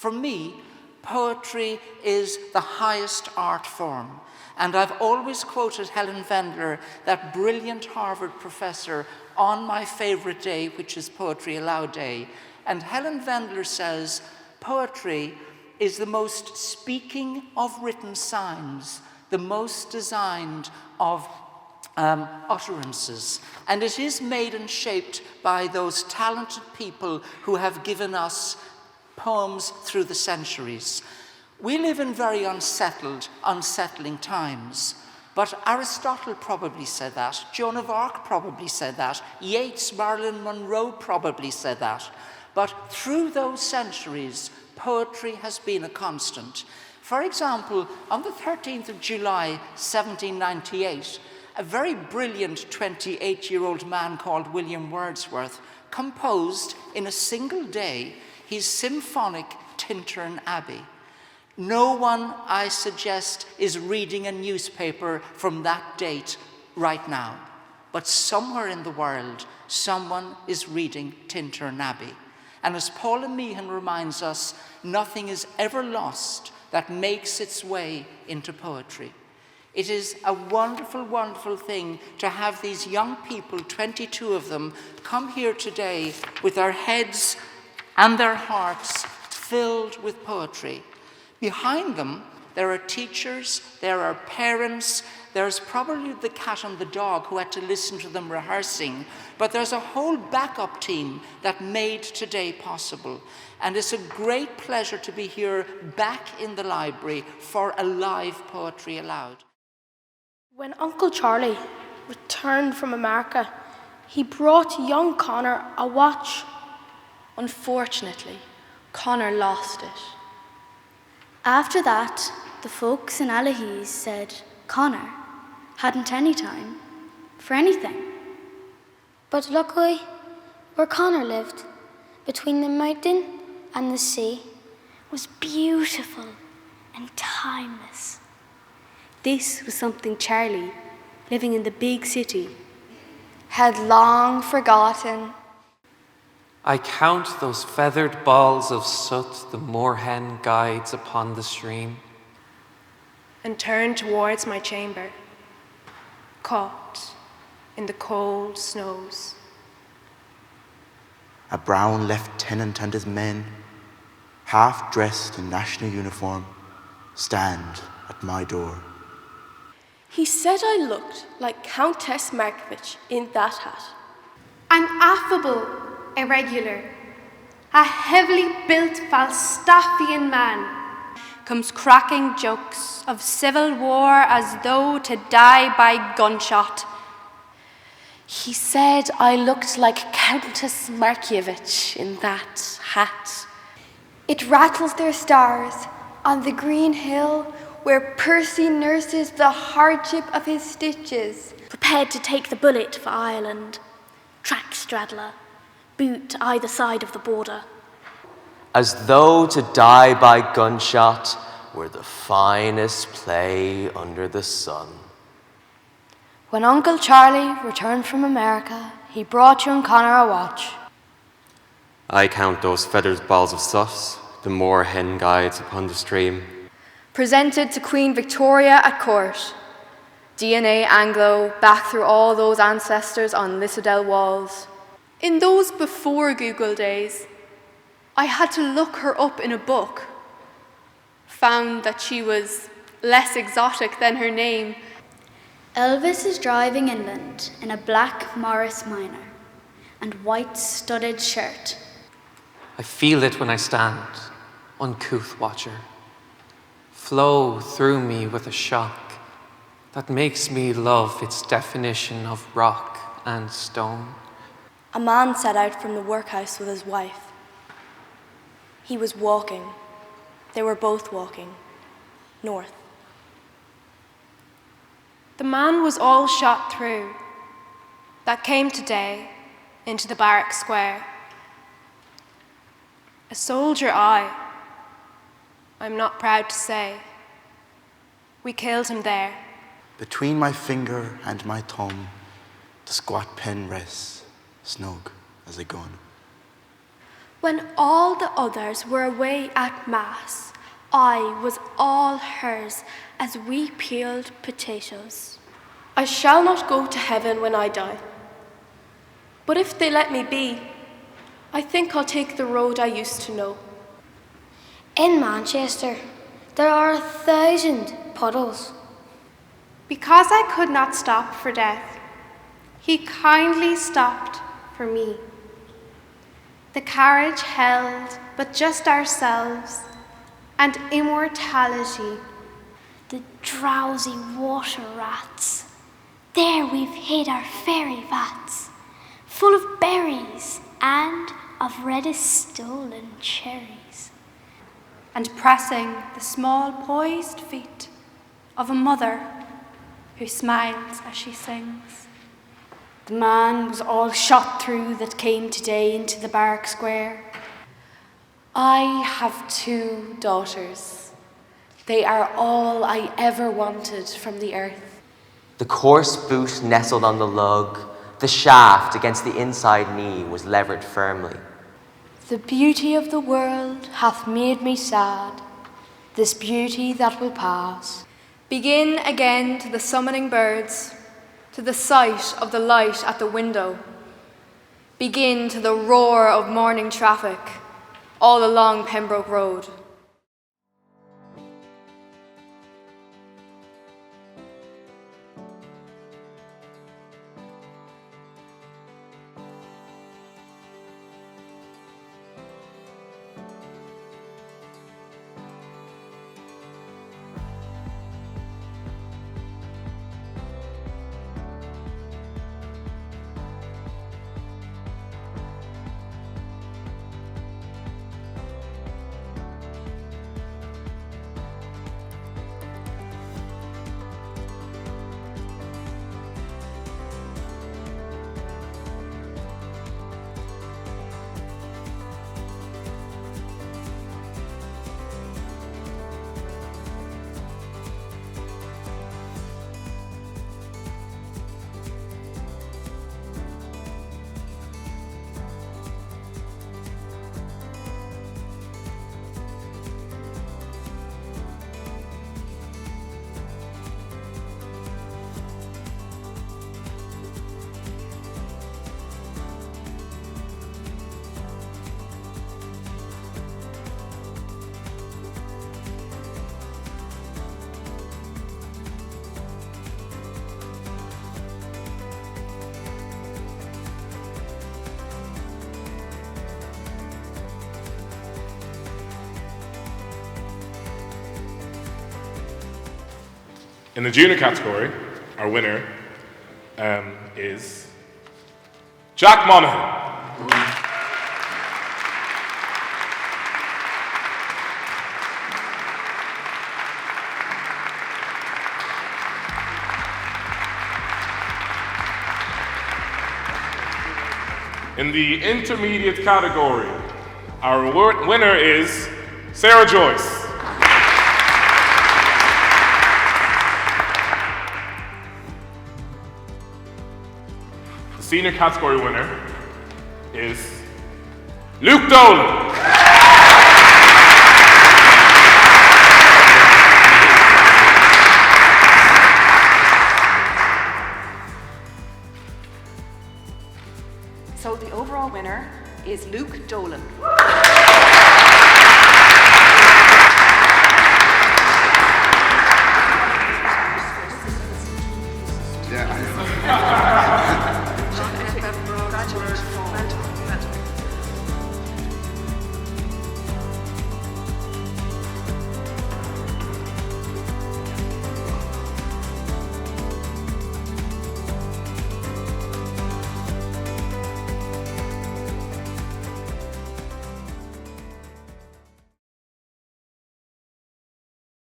For me, poetry is the highest art form. And I've always quoted Helen Vendler, that brilliant Harvard professor, on my favorite day, which is Poetry Aloud Day. And Helen Vendler says, poetry is the most speaking of written signs, the most designed of utterances. And it is made and shaped by those talented people who have given us poems through the centuries. We live in very unsettling times. But Aristotle probably said that. Joan of Arc probably said that. Yeats, Marilyn Monroe probably said that. But through those centuries, poetry has been a constant. For example, on the 13th of July, 1798, a very brilliant 28-year-old man called William Wordsworth composed in a single day his symphonic Tintern Abbey. No one, I suggest, is reading a newspaper from that date right now. But somewhere in the world, someone is reading Tintern Abbey. And as Paula Meehan reminds us, nothing is ever lost that makes its way into poetry. It is a wonderful, wonderful thing to have these young people, 22 of them, come here today with their heads and their hearts filled with poetry. Behind them, there are teachers, there are parents, there's probably the cat and the dog who had to listen to them rehearsing, but there's a whole backup team that made today possible. And it's a great pleasure to be here back in the library for a live Poetry Aloud. When Uncle Charlie returned from America, he brought young Connor a watch. Unfortunately, Connor lost it. After that, the folks in Alahis said Connor hadn't any time for anything. But luckily, where Connor lived, between the mountain and the sea, was beautiful and timeless. This was something Charlie, living in the big city, had long forgotten. I count those feathered balls of soot the moorhen guides upon the stream, and turned towards my chamber, caught in the cold snows. A brown lieutenant and his men, half dressed in national uniform, stand at my door. He said I looked like Countess Markovich in that hat. An affable, irregular, a heavily built Falstaffian man comes cracking jokes of civil war as though to die by gunshot. He said I looked like Countess Markievicz in that hat. It rattles their stars on the green hill where Percy nurses the hardship of his stitches. Prepared to take the bullet for Ireland. Track straddler, boot either side of the border. As though to die by gunshot were the finest play under the sun. When Uncle Charlie returned from America, he brought young Connor a watch. I count those feathered balls of soot, the moorhen guides upon the stream. Presented to Queen Victoria at court. DNA Anglo back through all those ancestors on Lissadell walls. In those before Google days, I had to look her up in a book. Found that she was less exotic than her name. Elvis is driving inland in a black Morris Minor and white studded shirt. I feel it when I stand, uncouth watcher, flow through me with a shock that makes me love its definition of rock and stone. A man set out from the workhouse with his wife. He was walking. They were both walking north. The man was all shot through that came today into the barrack square. A soldier I'm not proud to say. We killed him there. Between my finger and my thumb, the squat pen rests, snug as a gun. When all the others were away at Mass, I was all hers as we peeled potatoes. I shall not go to heaven when I die. But if they let me be, I think I'll take the road I used to know. In Manchester, there are 1,000 puddles. Because I could not stop for death, he kindly stopped for me. The carriage held but just ourselves and immortality. The drowsy water rats. There we've hid our fairy vats, full of berries and of reddest stolen cherries. And pressing the small poised feet of a mother who smiles as she sings. The man was all shot through that came today into the barrack square. I have 2 daughters. They are all I ever wanted from the earth. The coarse boot nestled on the lug, the shaft against the inside knee was levered firmly. The beauty of the world hath made me sad, this beauty that will pass. Begin again to the summoning birds, to the sight of the light at the window. Begin to the roar of morning traffic all along Pembroke Road. In the junior category, our winner is Jack Monaghan. In the intermediate category, our winner is Sarah Joyce. The senior category winner is Luke Dolan. So the overall winner is Luke Dolan.